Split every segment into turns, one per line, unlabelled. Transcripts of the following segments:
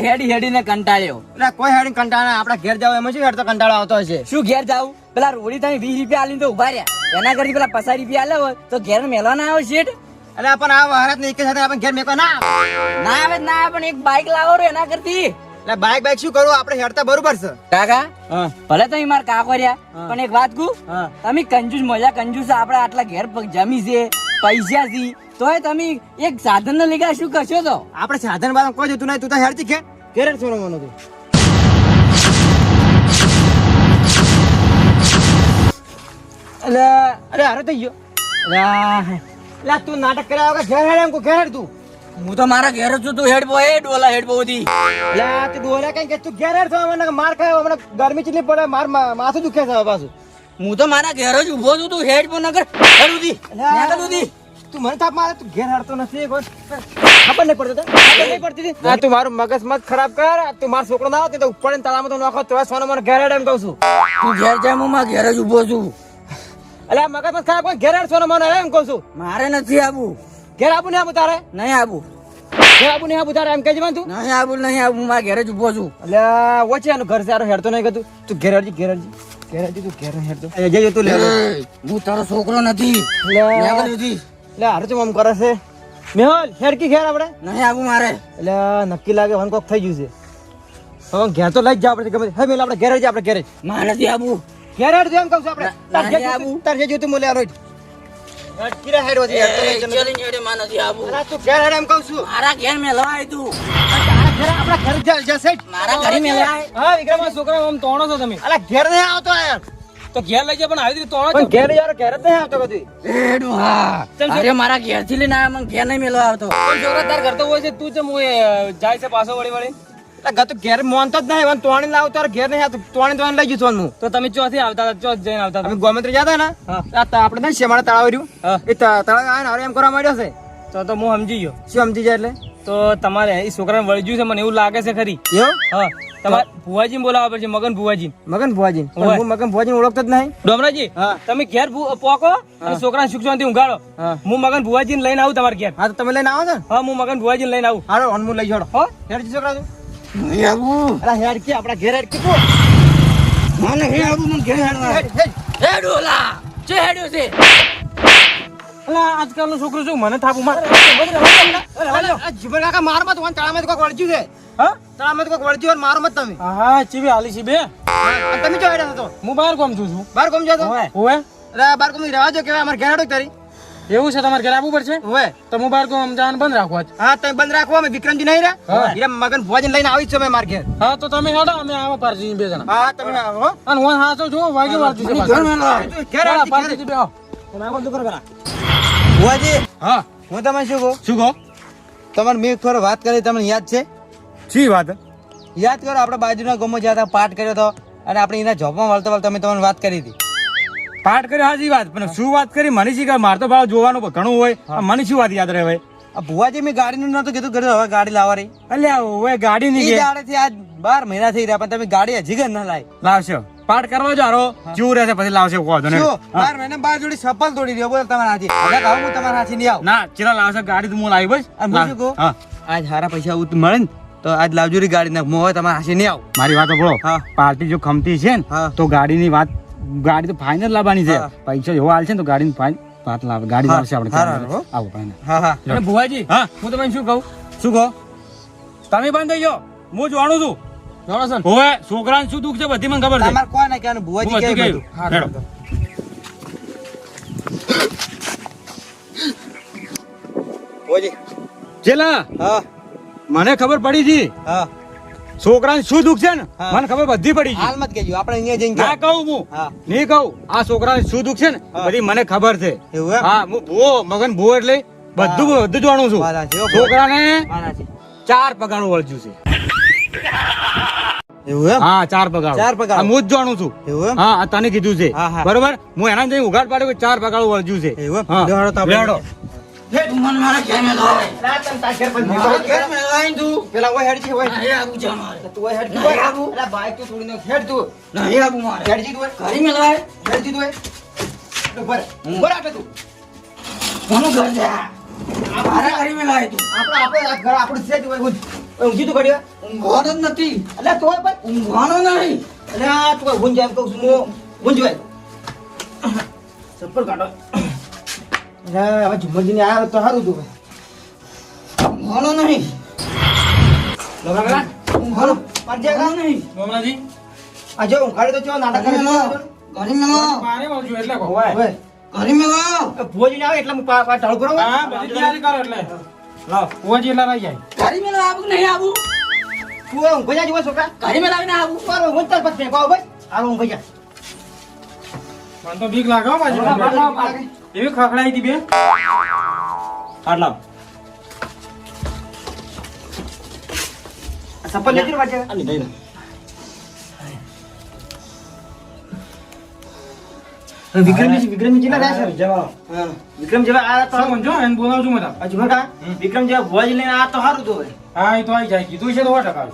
હેડી હેડીને કંટાળ્યો.
એટલે કોઈ હેડી કંટાળા આપડા ઘેર જાવ એમાં શું હેડ તો કંટાળો આવતો હશે.
શું ઘેર જાવું? પેલા રોડી તમે 20 રૂપિયા આલીને તો ઉભા રહ્યા. એના કરતી પેલા 50 રૂપિયા આલે હોય તો ઘેર મેલવા ના આવે શેઠ.
એટલે પણ આ વહારત ને એક સાથે આપણે ઘેર મેકો ના આવે.
ના આવે ના આવે, પણ એક બાઈક લાવો રો એના કરતી.
એટલે બાઈક શું કરું આપણે હેડતા બરોબર છે.
કાકા
હા
ભલે તમે મારા કાકો રહ્યા, પણ એક વાત કહું,
હા
તમે કંજૂસ મજા કંજૂસ આપણે આટલા ઘેર જમી છે, પૈસા છે, તોય તમે એક સાધન ને લઈ શું કરશો? તો
આપણે સાધન બાધન કોઈ જતું નહીં. તું તો હેડતી ઘેર જ છોડવાનું તું. એટલે અરે હારે થઈ ગયો. એટલે તું નાટક કર્યા વગર ઘેર હેડ એમ કો ઘેર હેડ તું.
હું તો મારા ઘેર જ છું. તું હેડ બોય ડોલા હેડ બોધી.
એટલે તું ડોલા કઈ કે તું ઘેર હેડ છો. મને માર ખાય મને ગરમી ચીલી પડે માર માથું દુખે છે પાછું.
હું તો મારા ઘેર જ ઉભો છું. તું હેડ પો નગર હેડ ઉધી નેકળ ઉધી.
તું મને થાપ મારે. તું ઘેર હેડતો નથી. ખબર નહીં પડતી ખબર નહીં પડતી. હા તું મારું મગજ મત ખરાબ કર. તું મારો છોકરો ના આવે તો ઉપર તળામાં તો નાખો તો સોનો મને ઘેર હેડ એમ કહું છું.
તું ઘેર જા, હું મારા ઘેર જ ઉભો છું.
એટલે મગજ મત ખરાબ કર. ઘેર હેડ સોનો મને એમ કહું છું.
મારે નથી આવું.
ઘેર આવું નહીં આવું તારે.
નહીં આવું.
ઘેર આવું નહીં આવું તારે એમ કહેજે મને તું.
નહીં આવું નહીં આવું. મારા ઘેર જ ઉભો છું.
એટલે ઓછે એનું ઘર સારો હેડતો નહીં કતું. તું ઘેર હેડજી ઘેર હેડજી તું ઘેર હેડતો જઈ તું લે.
હું તારો છોકરો નથી. નેકળ ઉધી.
એટલે હારું તું આમ કરે છે. મેહોલ હેડકી ઘેર આપણે
નહીં આવું મારે.
એટલે નક્કી લાગે વન કોક થઈ ગયું છે. હવે ઘેર તો લઈ જ જા આપણે ગમે. હે મેલ આપણે ઘેર જ આપણે ઘેર જ.
મારે નથી આવું.
ઘેર હેડ એમ કહું છું આપણે.
નહીં આવું.
તાર જે જોતું મોલે આરો કિરા હેડ હોતી હેડ તો નહીં.
ચલી હેડે માં નથી આવું.
અરે તું ઘેર હેડ એમ કહું છું.
મારા ઘેર મેલવા આય તું.
તારા ઘેર આપણા ઘર જા જશે.
મારા ઘરે મેલવા આય.
હા વિક્રમા છોકરા આમ તોણો છો તમે. અલા ઘેર નહીં આવતો યાર. તો ઘેર લઈ જા પણ આવી રીતે તોણો છો. પણ ઘેર યાર ઘેર જ નહીં આવતો કદી.
એડું હા. અરે મારા ઘેર થી લઈને આયા, મને ઘેર નહીં મેલવા આવતો.
છોકરા તાર ઘર તો હોય છે. તું ચમ જાય છે પાછો વળી વળી. ગત ઘેર મોનતો જ નહીં. વન તોણી લાવ તાર ઘેર નહીં આવતો. તોણી લઈ જતો હું. તો તમે ચોથી આવતા ચો જઈને આવતા. તમે ગોમંત્રી જતા ને આપણે નહીં શેમાડા તળાવ રહ્યું. એ તળાવ આવે ને હવે એમ કરવા માંડ્યો છે. તો હું સમજી ગયો. શું સમજી જાય એટલે? તો તમારે એ છોકરાને વળજ્યું છે મને એવું લાગે છે ખરી. હા તમારે ભુવાજી બોલાવવા પડશે. મગન ભુવાજી. મગન ભુવાજી? હું મગન ભુવાજી ઓળખતો જ નહીં. ડોમરાજી તમે ઘેર પોકો અને છોકરાને સુખ શાંતિ ઊંઘાડો. હું મગન ભુવાજી લઈને આવું તમારે ઘેર. હા તો તમે લઈને આવો છો? હા હું મગન ભુવાજી લઈને આવું. હારો હું લઈ જોડો. હો હેડ છોકરા તું. નહીં આવું. અરે હેડ કે આપડા ઘેર હેડ કે તું.
મને હે આવું. મને ઘેર હેડવા. હેડ ઓલા જે હેડ્યો છે.
અલા આજકાલનો છોકરો શું મને થાપું માર. જીવન કાકા માર મત. વન તળામાં કોક વળજ્યું છે. હા તળામાં કોક વળજ્યું અને મારો મત તમે. હા ચીવી હાલી છે બે. તમે જો હેડ્યા તો. હું બહાર ગામ છું. બહાર ગામ જતો ઓએ. અરે બહાર ગામ રહેવા જો કેવાય અમાર ઘેર હેડો તારી. એવું છે તમારે ઘરે આવવું પડશે. ઓએ તો હું બહાર ગામ જવાનું બંધ રાખવા. હા તમે બંધ રાખો. અમે વિક્રમજી નહીં રહ્યા. હીરા મગન ભુવાજી લઈને આવી છું અમે માર ઘેર. હા તો તમે હેડો અમે આવો પારજી બે જણા. હા તમે આવો. અને હું હા તો જો વાગે વાળતી છે. ઘેર પારજી બે આવો. તમે આવો તો કરો કરા. ભુવાજી હા હું તમને શું કહું તમારે મેં એક વાત કરી તમને યાદ છે? શી વાત? યાદ કરો આપણે બાજુના ગામમાં જ્યાં પાઠ કર્યો હતો અને આપણે એના જોબમાં વળતા વળતા તમે તમને વાત કરી હતી.
પાઠ કર્યો હાજી વાત, પણ શું વાત કરી મને શી માર તો ભાવ જોવાનું ઘણું હોય. મને શું વાત યાદ રહે ભાઈ?
ભુવાજી મેં ગાડીનું નતું કીધું કર્યું હવે ગાડી લાવવા રહી.
અલ્યા હવે ગાડી ની
ગાડી આજ 12 મહિના થઈ રહ્યા પણ તમે ગાડી હજી ઘર ના લાવી.
લાવશો પાઠ કરવા જો હારો ચૂર રહેશે પછી લાવશે.
12 મહિના 12 જોડી સફળ તોડી રહ્યો બોલ તમારા હાથી. હવે હું તમારા હાથી નહીં આવું.
ના ચિરા લાવશે ગાડી તો હું લાવી બસ.
અને હું શું કહું આજ હારા પૈસા મળે ને તો આજ લાવજો ગાડી ના મોહ તમારા હાથી નહીં આવું.
મારી વાત સાંભળો. પાર્ટી જો ખમતી છે ને તો ગાડીની વાત ગાડી તો ફાઇનલ લાવવાની છે. પૈસા એવો હાલ છે ને તો ગાડી ફાઇન વાત લાવે. ગાડી લાવશે આપણે. આવો ફાઇનલ. હા હા
ભુવાજી
હા
હું તમને શું કહું
શું કહો તમે બંધ થઈ જાઓ. હું જાણું છું.
જાણો છો
હવે છોકરાને શું દુઃખ છે બધી મને ખબર છે.
તમારે કોઈ ના કહેવાનું ભુવાજી કે બધું. ભુવાજી
ચેલા
હા
મને ખબર પડી છે.
હા
છોકરાને શું દુઃખ છે ને મને ખબર બધી પડી છે.
હાલ મત કહેજો આપણે અહીંયા જઈને
ના કહું હું નહીં કહું. આ છોકરાને શું દુઃખ છે ને બધી મને ખબર છે. હા હું ભૂવો મગન ભૂવો એટલે બધું જાણું છું. છોકરાને 4 પગારો વળજ્યું છે.
એવું એમ?
હા 4 પગારો.
4 પગારો
હું જ જાણું છું.
એવું એમ?
હા તને કીધું છે બરોબર. હું એના જઈને ઉઘાડ પાડ્યો 4 પગારો વળજ્યું છે.
એવું એમ?
લેડો
તું મને મારા ઘેર મેલવા આય.
રાતન તા ઘેર પણ ઘેર મે લાઈન તું પેલા ઓય હેડ છે ઓય.
નહીં આવું જા મારે.
તું ઓય હેડ
નહીં આવું.
અલા બાઈક તું છોડીને હેડ તું.
નહીં આવું મારે.
હેડ જી તું ઓય.
ઘરે મેલવા આય.
હેડ જી તું ઓય. ઉપર ઉપર આટે તું.
કોનું ઘર છે આ? મારા ઘરે મેલવા આય તું.
આપણે આ ઘર આપણું છે જ ઓય. ઊંઘી તું ઘડી વાર?
ઊંઘવાનો જ નથી.
અલ્યા તોય પણ
ઊંઘવાનો નહીં.
અલ્યા તું કોઈ ઊંઘ જાય એમ કહું છું હું ઊંઘ ભાઈ ચપ્પલ કાઢો અલ્યા હવે ઝુમરજીને આવ્યા તો સારું તું
ઊંઘવાનો નહીં.
ઊંઘવાનો પાડજે કા
નહીં.
મામાજી
આ જો ઊંઘાડી તો ચો નાટક
ઘરે
કરે
મેલો. ઘરે મેલો.
પાણી વાળજો એટલે કહો.
ઓય
ઘરે મેલો.
ભોજી આવે એટલે હું ટાળું કરો
હા બધી તૈયારી કરો એટલે લાવ કુવાજી એટલે રહી જાય
ઘરે મેલો આવું કે નહીં આવું?
તું ઊંઘ જા જીવો છોકરા
ઘરે મેલાવીને આવું.
મારો ઊંઘ તાર પછી કહો ભાઈ હાલો ઊંઘ જા
મને તો બીક લાગે હો બાજી એવી ખખડાઈ હતી બે
આટલા
ચપ્પલ લેતી પાડજે
આની દઈ દે.
વિક્રમજી કેટલા રહ્યા છે હા વિક્રમ જેવા આ તો
સમજો એને બોલાવજો મને
હજુ કા વિક્રમ જેવા ભોજી લઈને આ તો સારું તો
હા એ તો આવી જાય કીધું છે તો 100%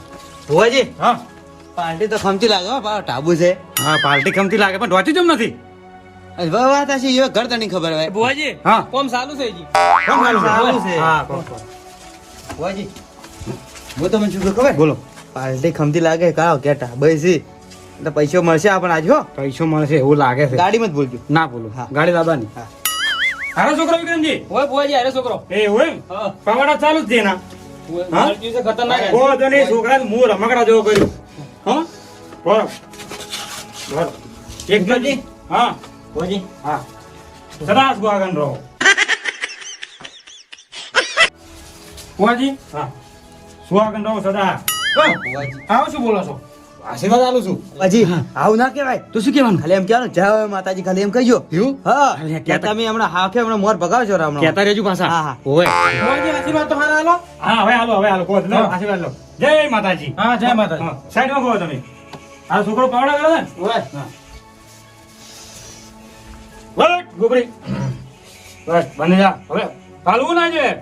ભુવાજી
હા
પાર્ટી તો ખમતી લાગે હો ટાબુ છે
હા પાર્ટી કમતી લાગે પણ ઢોચી જેમ નથી
વાત હશે એ ઘર તને ખબર હોય
ભુવાજી
હા
કોમ ચાલુ છે જી.
કોણ
સારું છે.
હા કોણ
ભુવાજી હું તમને શું કહું ખબર
બોલો
પાર્ટી ખમતી લાગે કાવ કેટા બઈસી તો પૈસો મળશે આપણને આજ હો
પૈસો મળશે એવું લાગે છે
ગાડીમાં જ બોલજો
ના બોલો
હા.
ગાડી લાવવાની
હા.
હારો છોકરો વિક્રમજી
ઓય ભુવાજી અરે છોકરો.
એ હોય એમ?
હા.
પવાડા ચાલુ જ છે એના હા?
મારા દિવસે ખતરનાક છે.
ઓ તો નહીં છોકરા હું રમકડા જેવો કર્યું હા બોલો બોલો એક જલ્દી હા
ભુવાજી
હા સદા સુહાગન રહો ફુવાજી હા સુહાગન રહો સદા
ભુવાજી
આવો શું બોલો છો આશીર્વાદ આલું છું
હજી આવું ના કહેવાય
તો શું કહેવાનું
ખાલી એમ કહેવાનું જય માતાજી ખાલી એમ કહેજો
એવું
હા
અલ્યા,
કહેતા મેં હમણાં હાકે હમણાં મોર ભગાવજો રામ
કહેતા રહેજો પાછા
હા, હા.
ઓય ફુવાજી આશીર્વાદ તો હારા આલો હા હવે આલો કહો લો આશીર્વાદ લો જય માતાજી હા જય માતાજી સાઈડમાં કહો તમે આ છોકરો પાવડા કરે ને
ઓય
હા બસ ગોબરી બસ બને જા હવે પાલવું ના જોઈએ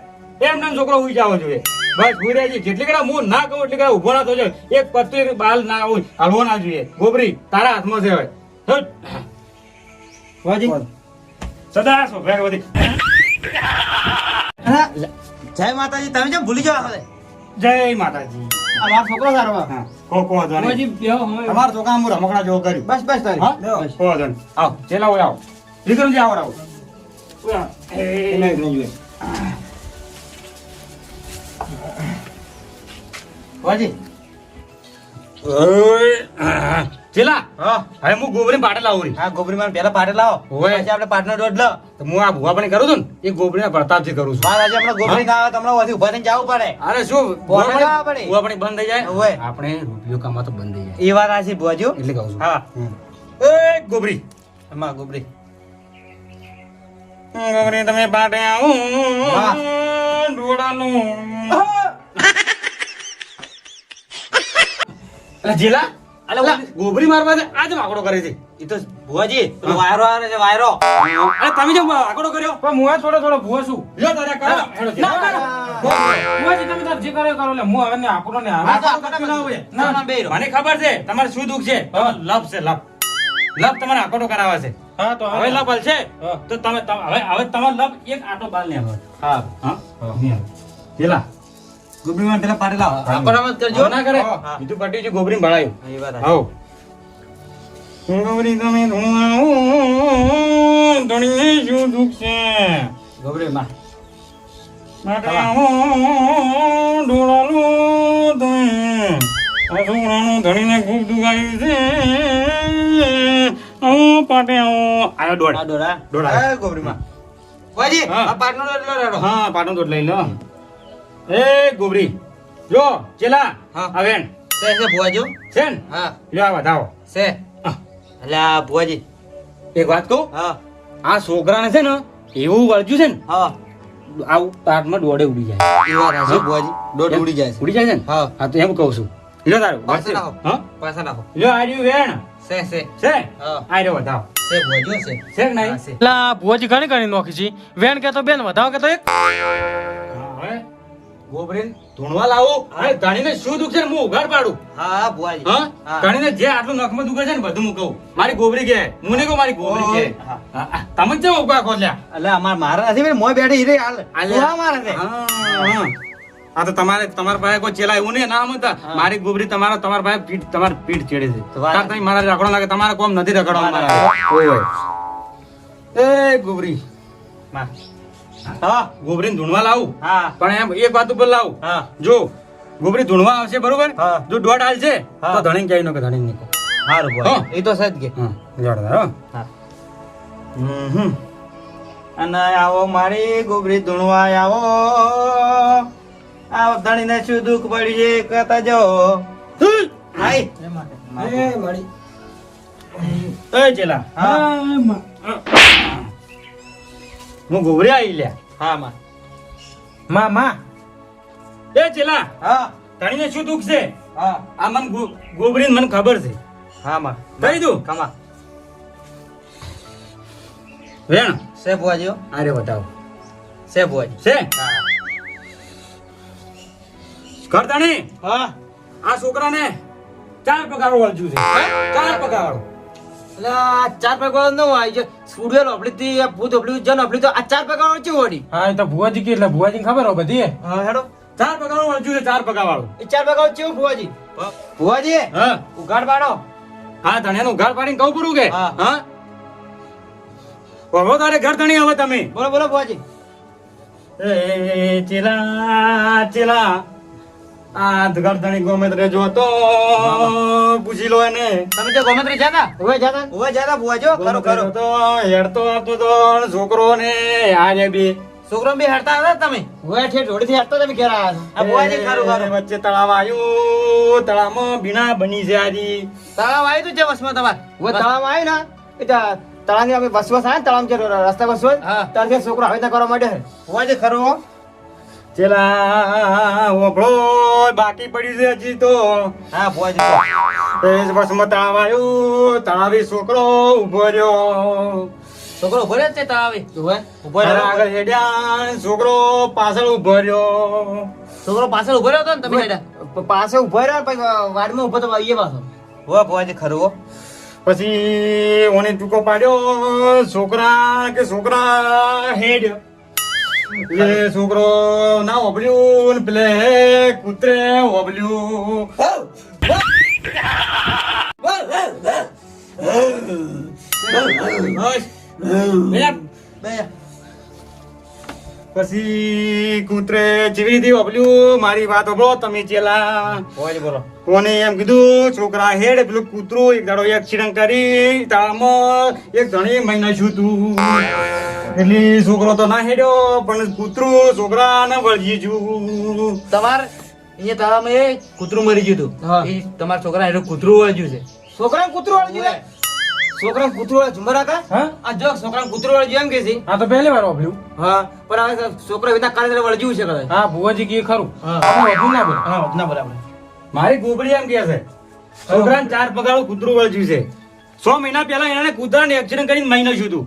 એમ નામ છોકરો ઉઈ જાવો જોઈએ બસ ગુરેજી જેટલી કડા હું ના કહું એટલી કડા ઉભો ના થજો એક પત્તું એક બાલ ના હોય હલવો ના જોઈએ ગોબરી તારા હાથમાં છે હવે હટ.
ભોજી
સદા સો ભગવતી
જય માતાજી તમે જેમ ભૂલી જાવ હવે
જય માતાજી
આ મારો છોકરો સારો
હા કો ધોની
ભુવાજી બેહો હવે.
તમારા છોકરા હું રમકડા જેવો કર્યું
બસ બસ તારી
હા કો ધોની આવ ચેલા હોય આવો વિક્રમજી આવો આવો
ભુવાજી
ચેલા
હા
હવે હું ગોબરી પાટે લાવું રી
હા ગોબરી માં પેલા પાટે લાવો
ઓય.
પછી આપણે પાટનો દોડ લો
તો હું આ ભુવા પણ કરું છું ને એ ગોબરીના પ્રતાપથી કરું છું
બાર આજે હમણાં ગોબરી ના આવે તો હમણાં વધી ઉભા થઈને જવું પડે
અરે શું
ભુવા પણ લાવવા પડે.
ભુવા પણ બંધ થઈ જાય
ઓય.
આપણે રૂપિયો કમાતો બંધ થઈ જાય
એ વાત આછી ભુવાજી
એટલે કહું છું
હા
એ ગોબરી
એમાં ગોબરી
ગોબરી તમે પાટે આવો
વાહ.
ડોડાનું અરે જીલા અલે ગોબરી મારવા દે આજ આકડો કરે છે
એ તો ભુવાજી પેલો વાયરો આવે છે વાયરો
અરે તમે જેમ આકડો કર્યો
પણ હું આ થોડો ભૂવો છું.
લ્યો તારે કરો હેડો
ના,
જીલા.
ના, ભુવાજી તમે તાર જે કરો એ કરો લે હું હવે ને આકડો ને
હા, તો
આવે.
આકડો ના હોય.
ના,
ના, બેરો.
મને ખબર છે તમારે શું દુઃખ છે લપ છે લપ લપ તમારે આકડો કરાવે છે
હા તો
હવે લપ હલશે
હા.
તો તમે હવે તમારો લપ એક આટો બાલ ને આવે
હા
હા જીલા
ગોબરી માં પેલા પાટે લાવો
હા.
આપણો મત કરજો
ના કરે
હા.
બીજું પટ્ટી છે ગોબરી ભળાયું
એ વાત આછી.
આવો ગોબરી તમે ધોણાઓ ધણીને શું દુઃખ છે
ગોબરી માં
માટે આવો ડોળાનું ધણી આ છોકરાનું ધણીને ખૂબ દુખાયું છે આવો પાટે આવો આયો દોડ
આ દોડા
દોડા.
હા, ગોબરી માં ભુવાજી
હા.
આ પાટનો દોડ લો રેડો
હા પાટો દોડ લઈ લો એ ગોબરી જો ચેલા
હા.
આવેન
છે છે ભુવાજી
છે ને
હા
લ્યો આ બતાવો
છે
હા.
એટલે આ ભુવાજી
એક વાત કહું
હા
આ છોકરાને છે ને એવું વળગ્યું છે ને
હા
આવું પાટમાં દોડે ઉડી જાય
એ વાત આછી ભુવાજી દોડ ઉડી જાય છે
ઉડી જાય છે ને
હા.
હા તો એમ કહું છું લ્યો તારું
પાછા
વળશે.
નાખો.
હા
પાછા નાખો
લ્યો આ રહ્યું વેણ
છે
છે
હા
આ રહ્યો બતાવો
છે ભુવાજી છે
છે કે નહીં
હા, છે.
એટલે આ ભુવાજી ઘણી ઘણી નોખી છે વેણ કે તો બેન વધાવો કે તો એક
હા, હવે ગોબરીને ધૂણવા લાવો અરે ધણીને શું દુખ છે ને હું ઉઘાડ પાડું
હા હા ભુવાજી
હા
હા.
ધણીને જે આટલું નખમાં દુખે છે ને બધું હું કહું મારી ગોબરી કે હું નહીં કહું મારી ગોબરી કે
હા.
હા, હા, તમે જ ઉભા ખોલ્યા
એટલે અમાર મારા નથી ભાઈ મોય બેઠી હીરે હાલ
હાલ્યા.
તું આ મારે છે
હા, હા.
આ તો તમારા પાસે કોઈ ચેલા એવું નહીં ના મતા મારી ગોબરી તમારા પાસે તમારી પીઠ ચેડે છે તાર તમે મારા રખડો લાગે તમારે કોમ નથી રખડવા મારા ઓય એ ગોબરી
માં હા
ગોબરીને ધૂણવા લાવું
હા
પણ એમ એક વાત ઉપર લાવું
હા
જો ગોબરી ધૂણવા આવશે બરોબર
હા.
જો દોઢ હાલ છે
હા.
તો ધણી ક્યાંય નો કે ધણી નીકો
હારું
હા.
એ તો સજ કે
હા જોડદાર હો
હા
હમ
અને આવો મારી ગોબરી ધૂણવા આવો આવો ધણીને શું દુઃખ પડ્યું છે કહેતા જાઓ હાય
એ ચેલા
હા
હું ગોબરી આવી લ્યા
હા માં માં
એ ચેલા
હા
ધણીને શું દુઃખ છે
હા
આ મન ગોબરી મને ખબર છે
હા માં
કહી દઉં
કમા
વેણ
સે બુઆજીઓ
આરે બતાવો
સે બુઆજી
છે કર ધણી
હા
આ છોકરાને 4 પગારો વળજ્યું છે 4 પગારો
એટલે આ 4 પગાર નો આવી છે સ્ટુડિયો આપડી થી આ ભૂત આપડી જન આપડી તો આ 4 પગાર છે ઓડી
હા એ તો ભુવાજી કે એટલે ભુવાજી ખબર હો બધી
હા હેડો
4 પગારો વળજ્યું છે 4 પગાર વાળું
એ 4 પગાર છે ભુવાજી ભુવાજી
હા
ઉગાડ પાડો
હા ધણીનું ઘર પાડીને કહું પૂરું કે
હા.
હા હવે તારે ઘર ધણી હવે તમે
બોલો બોલો ભુવાજી
એ ચેલા ચેલા આ ઘર ધણી ગમે તે જો તો પૂછી લો એને
તમે તો ગોમત્રી જાતા ઓવે જાતા ભુવાજીઓ ખરો ખરો
તો હેડતો આવતો તો છોકરો ને આજે બી
છોકરો બી હેડતા હતા તમે ઓવે ઠે જોડી થી હેડતો તમે ઘેર આયા છો આ ભુવાજી ખરું ખરું
વચ્ચે તળાવ આવ્યું તળાવમાં બીણા બની છે આજી
તળાવ આવ્યું તું જે વસમાં તમાર ઓવે તળાવ આવ્યું ને એ તળાવ ની અમે બસ આયા ને તળાવ જે રસ્તા બસ ત્યારથી છોકરો હવે કરવા માંડ્યો છે ભુવાજી ખરું હો
ચેલા ઓભળો બાકી પડ્યું છે હજી તો
હા ભુવાજી
એ બસમાં તળાવ આવ્યું તળાવી છોકરો ઉભો રહ્યો
છોકરો ઉભો રહ્યો છે તળાવે ઓવે ઉભો
તારા
રહ્યો
આગળ હેડ્યા છોકરો પાછળ ઉભો રહ્યો
છોકરો પાછળ ઉભો રહ્યો હતો ને તમે હેડા પાસે ઉભો રહ્યો ને પછી વાડમાં ઉભો તો આવીએ પાછો હો ભુવાજી ખરું હો
પછી ઓને ટૂંકો પાડ્યો છોકરા હેડ્યો એટલે છોકરો ના ઓબલ્યું ને પેલે કૂતરે ઓબલ્યું બસ. બે. પછી કૂતરે જેવી રીતે ઓબલ્યું મારી વાત ઓબળો તમે ચેલા
ભુવાજી બોલો
કોને એમ કીધું છોકરા હેડ પેલું કૂતરું એક દાડો એક્સિડન્ટ કરી તાળામાં એક ધણી મહિના છું તું એટલે છોકરો તો ના હેડ્યો પણ કૂતરું છોકરાને વળગી ગયું
તમાર અહીંયા તળાવમાં એ કૂતરું મરી ગયું હતું એ તમારા છોકરા એનું કૂતરું વળગ્યું છે છોકરા કૂતરું વળગ્યું છોકરા કૂતરું વળે ઝુમરા કા
હા
આ જો છોકરા કૂતરું વળગ્યું એમ કે છે
આ તો પહેલી વાર વાપર્યું
હા પણ હવે છોકરા વિના કારણે વળગ્યું છે કદાચ
હા ભુવાજી કે ખરું
હા.
આપણે વધુ ના બોલ
હા ના બરાબર
મારી ગોબરી એમ કે છે છોકરાને 4 પગારો કૂતરું વળગ્યું છે 6 મહિના પહેલા એને કૂતરાને એક્સિડન્ટ કરીને મહિના છું તું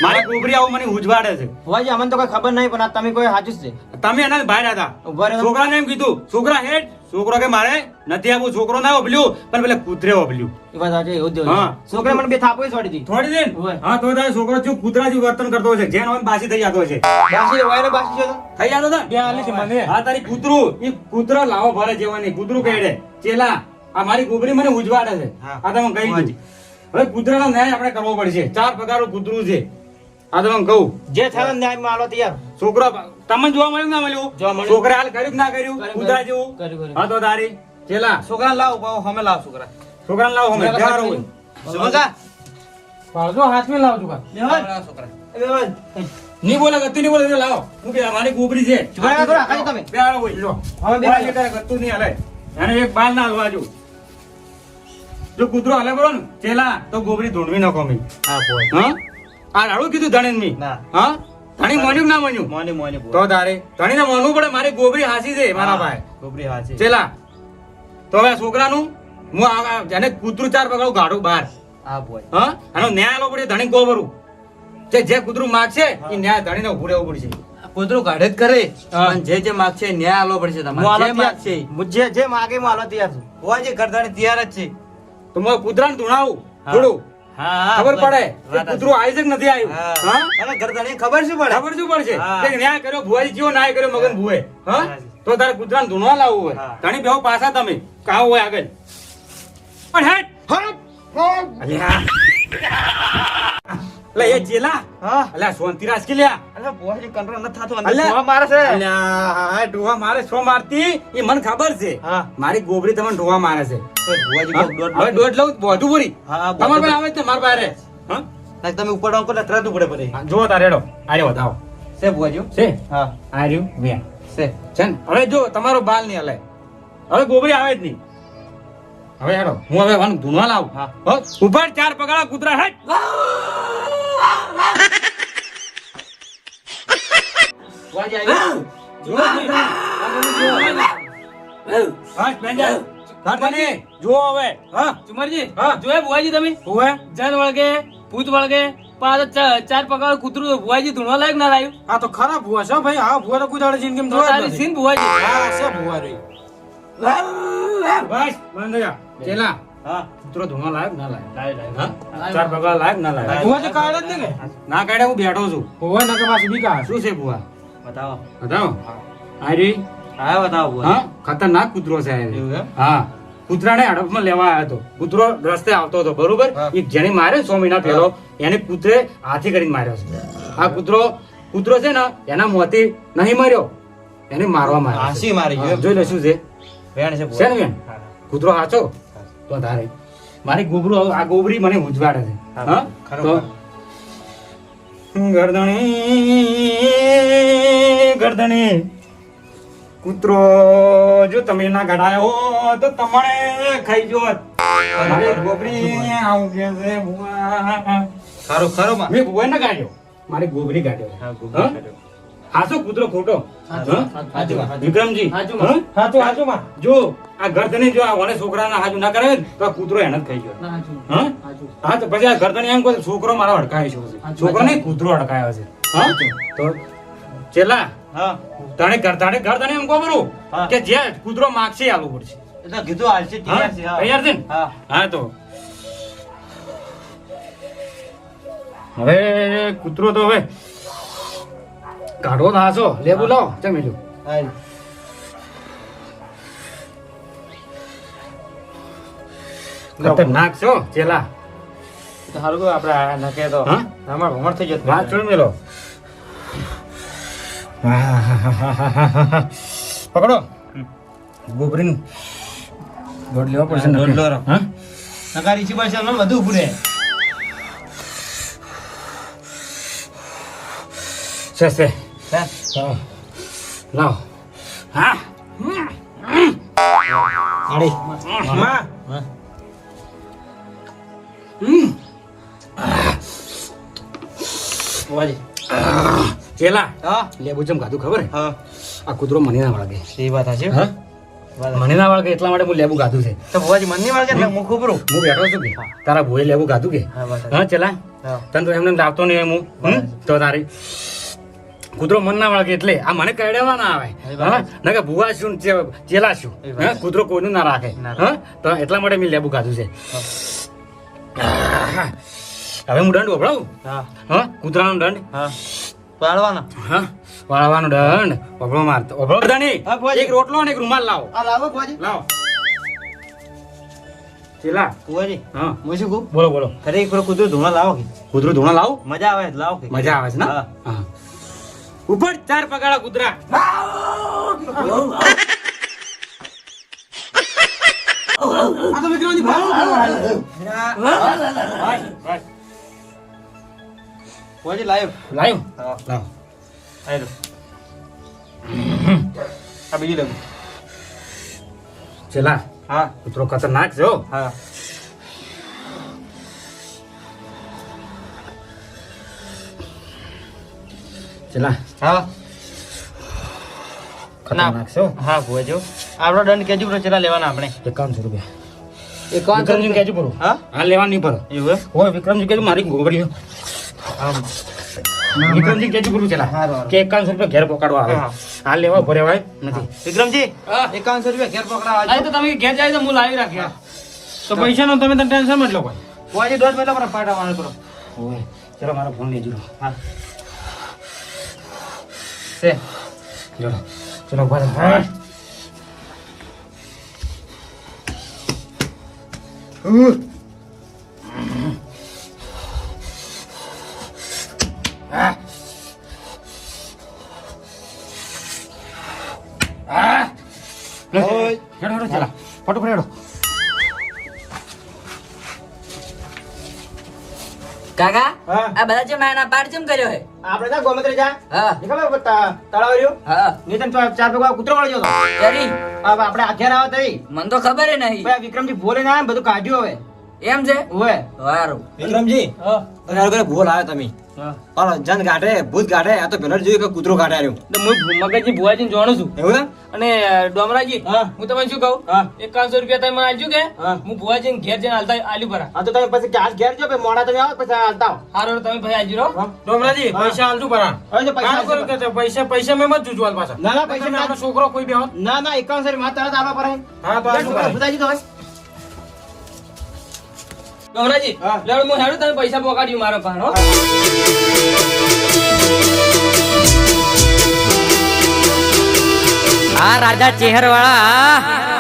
મારી ગોબરી આવું મને ઉજવાડે છે
ભુવાજી અમને તો કઈ ખબર નહીં પણ આ તમે કોઈ સાચું જ છે
તમે એના બહાર હતા
ઉભા રહ્યો.
છોકરાને એમ કીધું છોકરા હેડ છોકરો કે મારે નથી આવું છોકરો ના ઓબલ્યું પણ પેલા કૂતરે ઓબલ્યું
એ વાત સાચી એવું જ
હા.
છોકરા મને બે થાપો છોડી દીધી
થોડી દિન
હોય.
હા તો તારો છોકરો શું કૂતરા જેવું વર્તન કરતો છે જેનો એમ બાસી થઈ જતો છે
બાસી હોય ને બાસી છે તો
થઈ જતો છે
બે આલી છે મને
હા તારી કૂતરું એ કૂતરો લાવો ભરે જેવા નહીં કૂતરું કહેડે ચેલા આ મારી ગોબરી મને ઉજવાડે છે
હા.
આ તમે કહી દીધું હવે કૂતરાનો ન્યાય આપણે કરવો પડશે 4 પગારો કૂતરું છે આ તમે કહું
જે થાય ન્યાય માં આલો તૈયાર
છોકરો તમને જોવા મળ્યું કે ના
જોવા
મળ્યું
મળ્યું.
છોકરા હાલ કર્યું કે ના કર્યું
કર્યું,
કૂતરા
કર્યું.
જેવું
કર્યું.
હા તો તારી ચેલા
છોકરા લાવ અમે લાવ છોકરા
છોકરાને લાવો અમે તૈયાર હોય
છોકરા
પાડજો હાથમાં લાવજો કા
લાવ છોકરા
નહીં બોલે ગતિ નહીં બોલે લાવો હું કે મારી ગોબરી છે
છોકરા થોડા ખાલી તમે
બેહાડો હોય લો
હવે બે
બોલા કરે ગતું નહીં હાલે એને એક બાલ ના હલવા જો કૂતરો હાલે બરો ને ચેલા તો ગોબરી ધોંડવી ન કોમી
હા બોલ
હા આ રાડું કીધું ધણી મી
ના.
હા ધણી મોન્યું કે ના મોન્યું
મોની મોની બોલ
તો તારે ધણી ને મોનવું પડે મારી ગોબરી હાસી છે મારા ભાઈ
ગોબરી હાચી
ચેલા તો હવે આ છોકરાનું હું એને કૂતરું 4 પગાડું ગાડું બહાર
હા બોલ
હા આનો ન્યાય આલો પડે ધણી ગોબરું જે કૂતરું માગશે એ ન્યાય ધણીને ઉભું રહેવું પડશે
કૂતરું કાઢે જ કરે
હા.
પણ જે જે માગશે એ ન્યાય આલો પડશે તમારે જે માગશે જે માગે હું આલો તૈયાર છું ભુવાજી ગરદાણી તૈયાર જ છે
તો હું કૂતરાને ધૂણાવું
હા.
થોડું
હા,
ખબર પડે કે
વાત
કૂતરું આવ્યું છે કે નથી આવ્યું
હા.
હા
અને ગરદને ખબર શું પડે
ખબર શું પડશે
હા.
કે ન્યાય કર્યો ભુવાજી જેવો ન્યાય કર્યો મગન ભુવે હા
હા.
તો તારે કૂતરાને ધૂણવા લાવવું હોય
હા.
ઘણી બેહો પાછા તમે કાવ હોય આગળ પણ હેટ અલ્યા લે એ જેલા
હા
અલ્યા શાંતિ રાખ કે લ્યા
અલ્યા ભુવાજી કંટ્રોલ નથી થતો અંદર
અલ્યા.
ભુવા મારે છે
અલ્યા ડોહા મારે છો મારતી એ મને ખબર છે
હા.
મારી ગોબરી તમને ડોહા મારે છે
તો ભુવાજી
હા?
કોક દોઢ
હવે દોઢ લઉં બોધું પૂરી
હા, બોધું
તમારે
પૂરી.
પાસે આવે છે મારા પાસે હા
નાખ તમે ઉપર ડાઉન કરો તરત ઉપડે પડે
હા, જો તારે હેડો આર્યો વધાવો
છે ભુવાજી
છે
હા
આર્યું વ્યા
છે
છે ને હવે જો તમારો બાલ નહીં હલે હવે ગોબરી આવે જ નહીં હવે હેડો હું હવે વાનું ધૂણવા લાવું
હા.
હો, ઉપર 4 પગાળા કૂતરા હેટ
ભુવાજી આવ્યો
જો હા બેંજા કાઢવાની જો હવે હા
ચુમારજી
હા.
જોયા ભુવાજી તમે
હોવે
જન વળગે ભૂત વળગે પાછા ચાર પગાર કૂતરું તો ભુવાજી ધૂણવા લાયક ના લાયું
આ તો ખરા ભુવા છે ભાઈ હા ભુવા તો કોઈ દાડે જિંદગીમાં
તો
જોયા જ
તારી
નથી.
સીન ભુવાજી
હા છે ભુવા રે
બસ બંધ જા ચેલા
હા
કૂતરો ધૂણવા લાયક ના લાયક
લાય
હા 4 પગાળા લાયક ના લાયક
ભુવાજી કાઢે જ ને
ના કાઢે હું બેઠો છું
ભુવા ના કે પાછું બીકા
શું છે બુઆ
બતાવો
બતાવો આરી
હા બતાવો ભુવા
હા ખતરનાક કૂતરો છે આ રે.
એવું એમ?
હા કૂતરાને હડપમાં લેવા આવ્યો હતો કૂતરો રસ્તે આવતો હતો બરોબર
હા.
એક જેને માર્યો 6 મહિના પહેલો એને કૂતરે હાથી કરીને માર્યો છે આ કૂતરો છે ને એના મોતી નહીં મર્યો એને મારવા માર્યો છે.
હાંસી મારી ગયો.
હા, જોઈ લે શું છે
વેણ છે
છે ને બેન?
હા.
કૂતરો હાચો તો તારે મારી ગોબરું આ ગોબરી મને ઉજવાડે છે
હા,
હા
ખરું,
તો ગરદણી કૂતરો જો તમે ના ગડાયો તો તમને ખાઈ જો મારી ગોબરી આવું કે છે બુઆ.
ખરો ખરો માં
મેં બુઆ ના ગાડ્યો મારી ગોબરી ગાડ્યો
હા, ગોબરી
હા?
ગાડ્યો.
હાચો કૂતરો ખોટો
હાચું,
હા?
હાચું, હાચું.
વિક્રમજી
હાચું,
હા?
હાચું હાચું માં
જો આ ગરદની જો આ વને છોકરાના હાજુ ના કરે ને તો આ કૂતરો એને જ ખાઈ ગયો
ના હાચું.
હા
હાચું.
હા તો પછી આ ગરદની એમ કહે છોકરો મારો હડકાયો છે
હાચું.
છોકરો નહીં કૂતરો હડકાયો છે હા તો ચેલા
હા
તાણે ગરદની એમ કહો બરું
હા.
કે જે કૂતરો માગશે એ આલવું પડશે
એટલે કીધું હાલશે
હા?
તૈયાર છે હા.
તૈયાર છે ને
હા
હા તો હવે કૂતરો તો હવે કાઢવો તો હાચો લેબુ લાવો ચમ એલું
હાલ.
ખતરનાક છો ચેલા
તો હારું કહો આપણે આ નકે તો
હા?
અમાર ભમર થઈ જતું
વાત છોડ મેલો પકડો ગોબરીન દોડ લેવા પડશે
હા, દોડ
નક્કી.
લો.
હા?
નકારી છે પાછળ મને બધું ઉભું રહે
છે
હા.
હા. લાવ હા
અરે માં વાજી
ચેલા
હા
લેબુ ચમ ગાધું ખબર હે?
હા
આ કૂતરો મને ના વળગે
એ વાત છે
હા મને ના વળગે એટલા માટે હું લેબુ ગાધું છે
તો ભુવાજી મન ની વાળે ને હું ખોબરું
હું બેઠો છું કે તારા ભોએ લેબુ ગાધું કે
હા વાત
હા ચેલા
હા
તને તો એમને લાવતો નહીં હું તો તારી કૂતરો મન ના વળગે એટલે આ મને કહેવા ના આવે
એ વાત
હા ના કે ભુવા શું ને ચેલા શું
એ વાત
હા કૂતરો કોઈનું ના રાખે
ના
હા તો એટલા માટે મેં લેબુ ગાધું છે હવે હું દંડ વપરાવું
હા
હા કૂતરાનો દંડ
હા પાડવાના
હા વાળવાનો દંડ વપરો મારતો વપરો દંડી
હા, ભુવાજી.
એક રોટલો અને એક રૂમાલ લાવો
આ લાવો ભુવાજી
લાવો ચેલા
ભુવાજી
હા
હું શું કહું
બોલો બોલો
ખરે એક પેલો કૂતરું ધોણા લાવો કે
કૂતરું ધોણા લાવો
મજા આવે છે, લાવો કે
મજા આવે છે ને
હા.
હા ઉપર 4 પગાળા કૂતરા
આ તો વિક્રમજી ભાવ ભુવાજી લાયો
લાયો
હા
લાવો
આયરો આ બીજી લાવું
ચેલા
હા
કૂતરો ખતરનાક છે હો
હા
ચેલા
હા
ખતરનાક છે હો
હા ભુવાજી આપણો દંડ કેજો પેલો ચેલા લેવાના આપણે
51 રૂપિયા વિક્રમજી કેજો બોલો
હા
હા લેવા નહીં પડે
એવું એમ
હોય વિક્રમજી કેજો મારી ગોબરી
હા
વિક્રમજી કેજો બોલું ચેલા
હારું, હારું.
કે 51 રૂપિયા ઘેર પકડવા આવે
હા.
હાલ લેવા ભરે હોય નથી
વિક્રમજી
હા.
51 રૂપિયા ઘેર પકડાવા
આ તો તમે ઘેર જાય તો હું લાવી રાખ્યા
તો પૈસા નો તમે ટેન્શન મત લો કોઈ વાજી દોઢ મહિના પર પાટા વાળો કરો
ઓય ચલો મારો ફોન લેજો
હા
છે ચલો ચલો ભાઈ હા હેડો ચલા ફટોફટ હેડો
કાકા
હા.
આ બધા છે માના પાડ ચમ કર્યો હે
આપણે જા ગોમત્રે જા
હા
ખબર તળાવ રહ્યો
હા
નીતન તો ચાર પગવા કૂતરો વળ્યો તો
ચરી
આપણે આખેર આવો તઈ
મને તો ખબર હે નહીં
ભાઈ વિક્રમજી ભોલે ના બધું કાઢ્યું હવે
એમ છે
ઓય
વારું
વિક્રમજી અરે ભૂલ આવ્યો તમે પણ જન કાઢે ભૂત કાઢે આ તો પેલા જ જોયું કે કૂતરો કાઢે આવ્યો
તો હું મગજની ભુવાજીને જાણું છું
એવું ને
અને ડોમરાજી
હા.
હું તમને શું કહું
હા.
5100 રૂપિયા તમે મને આલજો કે
હા.
હું ભુવાજીને ઘેર જઈને આલતા આલ્યું ભરા
આ તો તમે પછી ક્યાં ઘેર જો પછી મોડા તમે આવો પછી હાલતા આવો
હારો તમે ભાઈ આલજો રહો
ડોમરાજી પૈસા આલજો પરા
હવે જો પૈસા
પૈસા કે પૈસા પૈસા મેં મત જુજવાલ પાછા
ના ના પૈસા
આપણો છોકરો કોઈ બે હોત
ના ના 51 માં તરત આવા પર
હા તો આલજો પરા.
બુધાજી તો હવે
ડોમરાજી
હા.
લેવડો હું હેડું તમે પૈસા પોકાડ્યું મારો પાણ હો
આ રાજા ચેહર વાળા